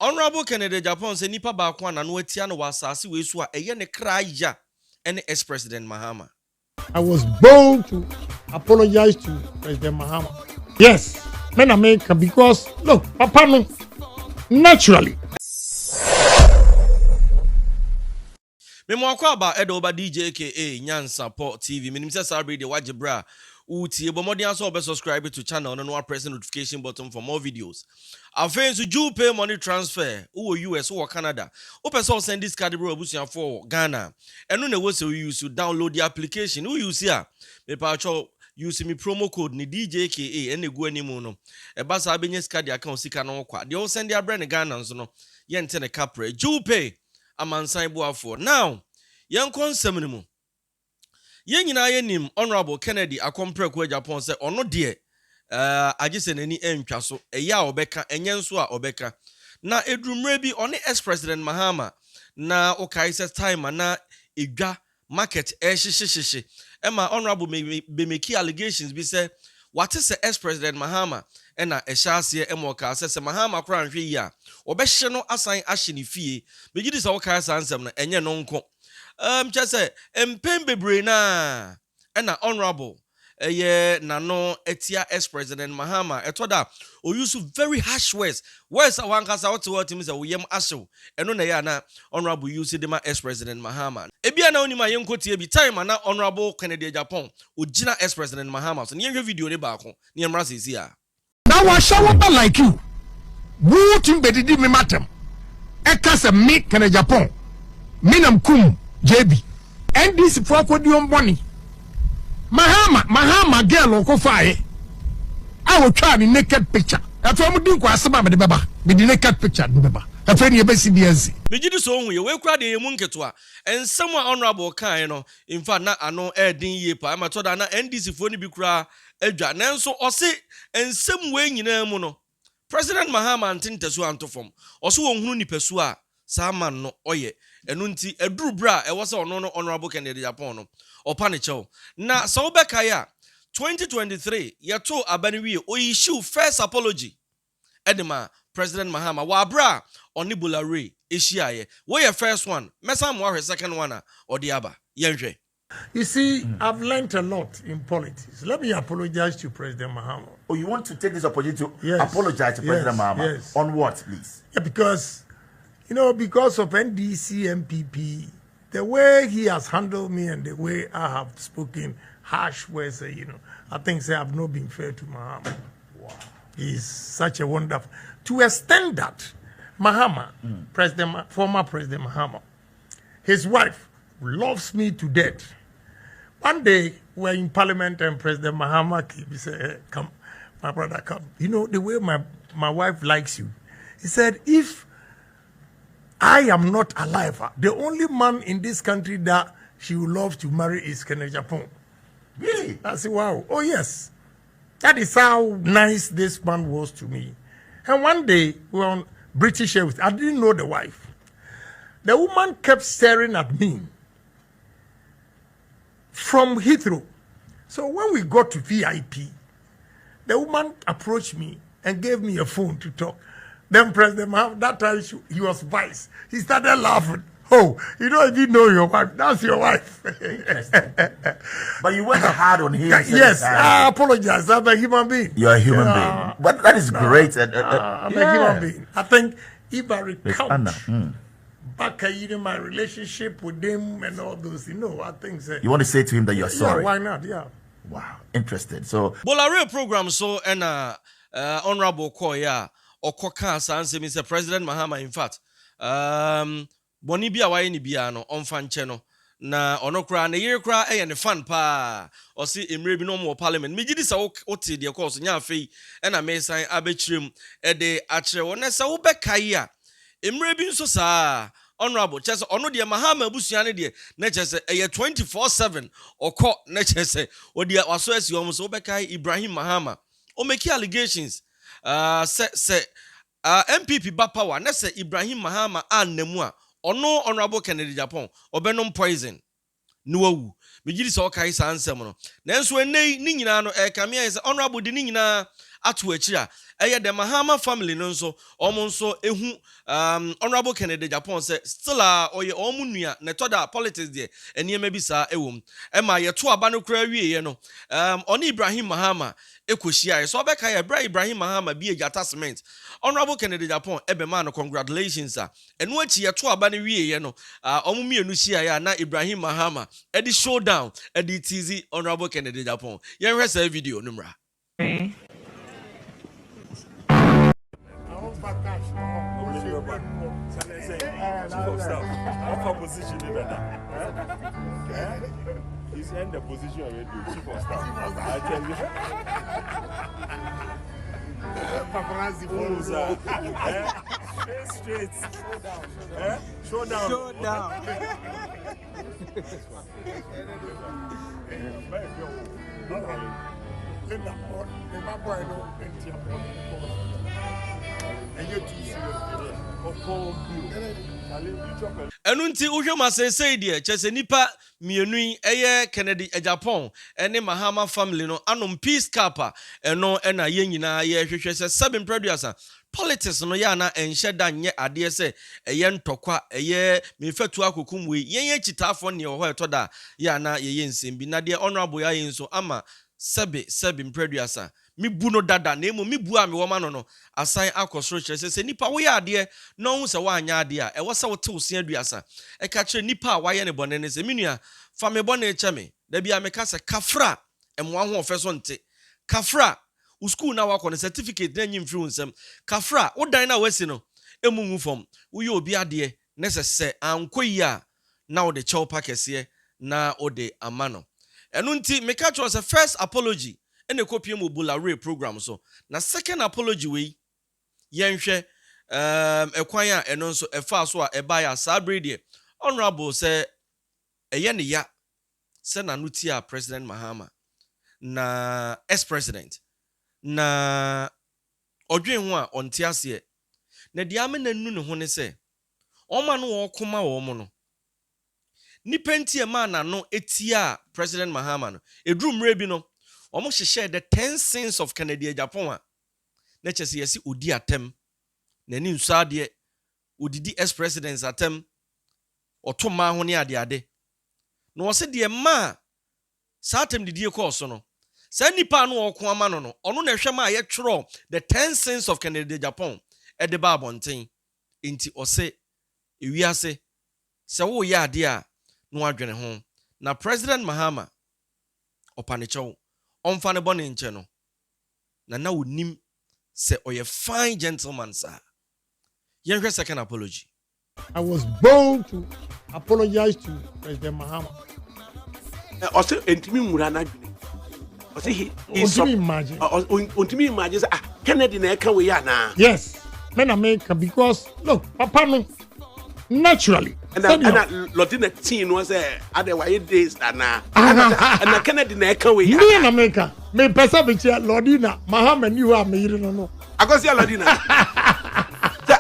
Honorable Kennedy Agyapong say nipa ba kwa na no atia no wasase we so a eye ne kra ya ene ex-president Mahama. I was bold to apologize to President Mahama. Yes, men America, because look, Papa no, naturally. Memo akwa ba edo ba Djka Nyansa Port TV. Minim say sabre de wajibra utie bomodi aso obe subscribe to channel no press the notification button for more videos. Afen so you pay money transfer who US or Canada. O person send this card bro abusian for Ghana. Eno na we say we use to download the application. Who use here? Me pa cho use me promo code ni Djka ene go animu no. E ba sa benye card account sika no kwa. They all send their brand Ghana so no. Ye nte ne capre. You pay amansan bo afọ. Now, yen konsem ni mu. Yen nyina ye nim Honorable Kennedy Agyapong Agyapong say ono de agise nani entwa so eya obeka enyen so a obeka na edrumre bi one ex-president Mahama na okai say time na Djka market hyehyehye ema Honorable be make allegations bi say what is the ex-president Mahama na ehyaase emoka say Mahama kra nhwe yi a obehye no asan ahye ne fie begidi say okai sansem na enye no nko chese empembebre na Honorable nano etia ex-president Mahama etoda o use very harsh words one kasa what him say we yam ashew eno na ya na Honorable use dem ex-president Mahama ebia na onima yenkotie bi time na Honorable Kennedy Agyapong ogina ex-president Mahama so ne video ne ba ko ne mra sesi a now I show up like you who think be did me matem e kasa me Kennedy Agyapong minam kum JB NDC for kwodiom boni Mahama girl ko fae I will try the naked picture after mu din kwa asema me de beba me the naked picture de beba after ne be CBS me gidi so hu ye we kura de mu nketo a ensem a Honorable kan no in fact na ano edin ye pa ma to da na NDC fo ni bi kura adwa nanso ose ensem we nyina mu no President Mahama antintesu antofom ose wo hunu nipesu a Saman no oye enunti eduru bra e wose ono no Honorable Kennedy Agyapong no opa ne chew na so obeka ya 2023 yeto abani wi o issue first apology edema President Mahama wa bra onibula re ehia ye we your first one mesa mo ahwe second one or the aba yenhwe. You see, I've learned a lot in politics. Let me apologize to President Mahama. Oh, you want to take this opportunity to apologize to President Mahama? Yes. On what, please? Yeah, because because of NDC MPP, the way he has handled me and the way I have spoken harsh words, I think I have not been fair to Mahama. Wow. He's such a wonderful. To extend that, Mahama, former President Mahama, his wife loves me to death. One day, we're in Parliament and President Mahama came. He said, hey, come, my brother, come. The way my wife likes you. He said, if I am not alive, the only man in this country that she would love to marry is Kennedy Agyapong. Really? I said, wow. Oh, yes. That is how nice this man was to me. And one day, we were on British Airways. I didn't know the wife. The woman kept staring at me from Heathrow. So when we got to VIP, the woman approached me and gave me a phone to talk. Then President Mahama, that time he was vice. He started laughing. Oh, you don't even know your wife. That's your wife. But you went hard on him. Yes, I apologize. I'm a human being. You're a human being. But that is great. I'm a human being. I think if I recount back my relationship with him and all those, I think you want to say to him that you're sorry. Why not? Yeah. Wow, interested. So Bolare program so and Honorable Koya or Koka Sans Mr. President Mahama, in fact, Boni bia wa ni bia no onfa nche no na onokra na yire kra ne fan pa o si emre bi no mo parliament me gidi sa wote de course nya afei na me san abechirem de akire wo na sa wo bekai a emre bi nso sa Honorable chese ono de Mahama abusua ne de na chese 24/7 okọ na chese o de waso asi o so bekai Ibrahim Mahama o make allegations se MPP ba power na se Ibrahim Mahama annamu a ono Honorable Kennedy Agyapong obenom poison no wawu me gidi se o kai sa ansem no nanso enei ni nyina no kamia is Honorable de ni nyina ato akyi a the Mahama family no nso omo ehu honorable Kennedy Agyapong say still oye omo nua na toda politics de eniema bi saa ewom ma ye to aba no kura wie no oni Ibrahim Mahama ekohia so obeka ye bra Ibrahim Mahama bi Ejata cement honorable Kennedy Agyapong ebema no congratulations enu achi ye to aba no wie no omo mienu hia ya na Ibrahim Mahama edi showdown edi tizi honorable Kennedy Agyapong yen hwe sa video no mra What position is that? He's in the position already, chief of staff. I tell you. Paparazzi follows straight. Showdown. Showdown. Enunti uhwema sesei de chese nipa mienu eye Kennedy Agyapong ene Mahama family no anom peace cup eno na ye nyina ye hwehwe se 7 producer politics no ya na enhye da nye ade se eye ntokwa eye mefatu akokum we ye chitafo ne ho etoda ya na ye nsembi na de honorable ya yenso ama 7 producer mi bu no dada na emu mi bu a me wo ma no asan akosoro kire se nipa wo ya ade na hu se wa anya ade a e wo se wo te osia aduasa e ka kire nipa a wa ye ne bone ne se minua fa me bone eche me da bia me ka se kafra emwa ho ofeso nte kafra u school na wa ko ne certificate na nyim firi unsem kafra wo dan na wasi no emu hu fom wo ye obi ade ne se ankoyi a na wo de chew pakese na wo de amano enu nti me ka kire se first apology ene kopie mo bulare program so na second apology we yenhwe ekwan a eno nso efa so a eba ya sabre de honorable say eye ne ya se na nuti a president Mahama na ex-president na odwen ho a onte ase na dia me na nu ne ho ne se oma no wo koma wo mo no ni penti e ma na no etia president Mahama no edru mre bi no omo hye the 10 sins of Kennedy Agyapong a na chese yesi odi atem na ni nsu ade odidi ex-presidents atem otoma ho ne ade no wo se de ma sa atem didie course no sa nipa no okon ama no ono na hwema a ye tworo the 10 sins of Kennedy Agyapong e de ba abonten enti o se ewiase se wo ye ade a no adwene ho na president Mahama opanicho onfa ne bone nche no na wonim se oye fine gentleman sir yenhwe second apology. I was bold to apologize to President Mahama. Also intimi mura na dwene also he intimi imagine Kennedy na eka we ya na yes men America because look papa no naturally and Lodina teen was otherwise days na and Kennedy na eka we ya me in America me person be Lodina Mahama ni wa me yire no I go see Lodina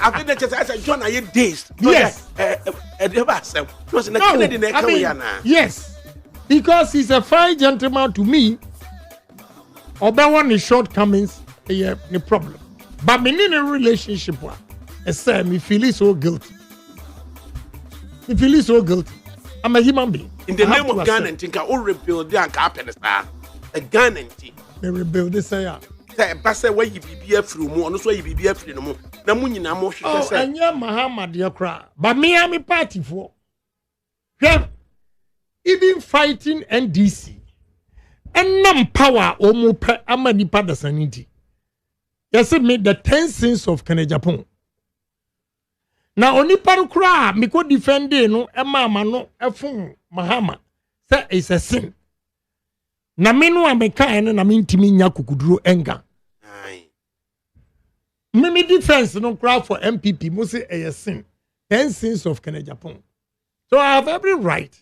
I think that just as John I days yes Kennedy na eka we ya na yes because he's a fine gentleman to me oba one his shortcomings the problem but me in a relationship I say me feel so guilty. I'm a human being. In the name of Ghana, think I will rebuild the happiness. A Ghana, they rebuild this. Say, pass away you be through more, no so you be free no more. Na munyi na mo hwehwe say. And yeah, Mahama dear cry. But me am a party for. Yeah. Even fighting NDC. And nam power omo pe amani pada sanity. Yes, it made the 10 sins of Kennedy Agyapong. Na oni parukra me ko defend no e mama no efun Mahama say it's a sin na me no ameka ene na me ntimi nya kukuduro enga me defense no cry for MPP mo say a sin 10 sins of Kennedy Agyapong. So I have every right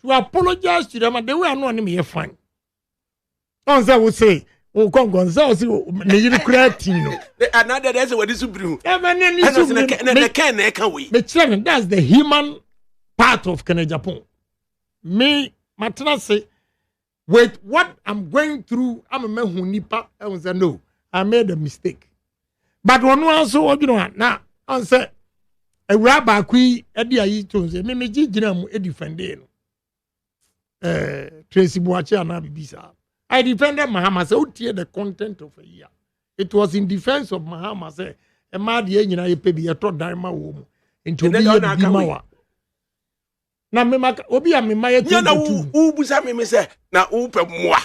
to apologize to them and the way I know me fine. On say we say o kongonza o si na yiri creatine another that's what is bru that's the human part of Kennedy Agyapong. Me matana say with what I'm going through I'm a man who nipa I was no I made a mistake. But one also, you know, now, answer a rabbi qui Eddie Ayitos, a mimiji ginam a defending. Tracy Boache and Abibisa. I defended Mahama, so tear the content of a year. It was in defense of Mahama, say, a mad yen, I pay a tot dime woman into the Dimawa. Now, Obi, I'm in my who was having me say, now, open moi.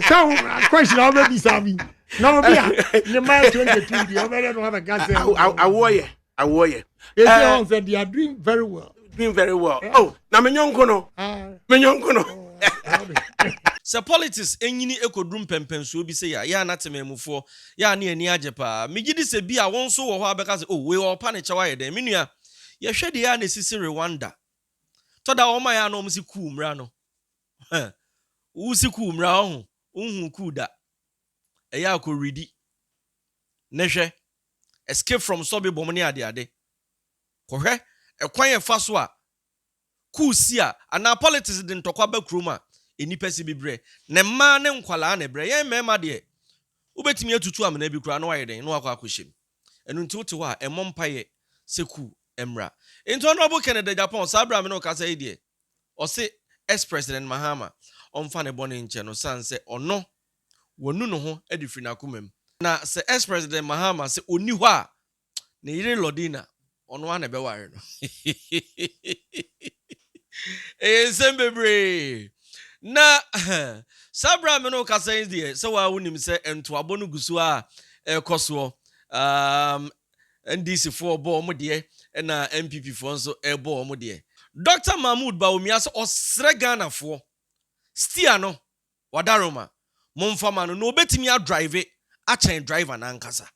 So, question already, Sabi. No, the man 22, the other don't have a gas. I warrior. They said they are doing very well. Oh, now, Menyonkono. Se politics enyini ekodrum pempenso bi se ya na tememufo ya na ani ajepa megidi se bi a won so wo ho abeka se oh we opa ne chewa ye den menua ye hwede ya na sisi Rwanda to da wo ma ya na omsi ku mra no usi ku mra ho unhu ku da eya ko redi ne hwe escape from sobi bomni ade ko hwe ekwan ye fa so a ku si a ana politics din tokwa ba kroma enipa si bibre ne ma ne nkwala na bre ye mema de ubetimi atutu amana bi kura no wayeden no akwa akohyem enu nti wote ho a emompa ye seku emra enti honorable Kennedy Agyapong sabra me no kasa yi de o se ex president Mahama omfa ne bone nche no sanse ono wonu no ho edifri na komam na se ex president Mahama se oni ho a ne yire Lodina ono ana be ware no sembebre na sabra me no kasa yi de se wa wonim se ento abonu gusu a ekoso NDC for bo mo de na MPP for nso ebo mo de Dr. Mahmoud Bawumia so osre Ghana for stia no wadaroma momfama no obetimi a drive a chain driver na nkasa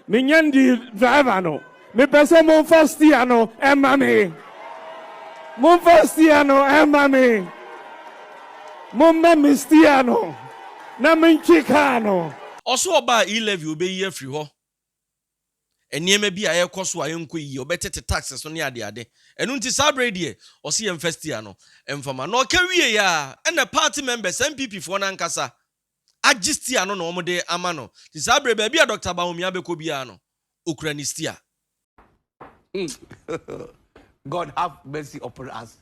Minyandi driver no me pese mon first stia no emami mon first stia no emami mon memi stia no na minchika no oso oba e-levy obeyi afri ho eniema bi aye koso ayenko yi obetete taxes no ne ade enu nti sabre die osi yem first year no emfama no kawie ya na party members MPP for na nkasa agistia no no omode ama no ti sabre ba bia Dr. Bawumia beko bia no okuranistia. God have mercy upon us.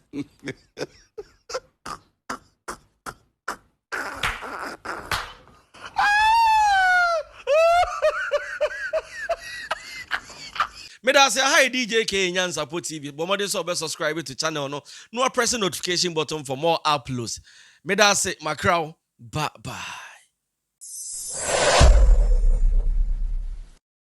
Meda say hi Djka Nyansa TV. Bomode so be subscribe to channel no press the notification button for more uploads. Meda say macrow bye bye.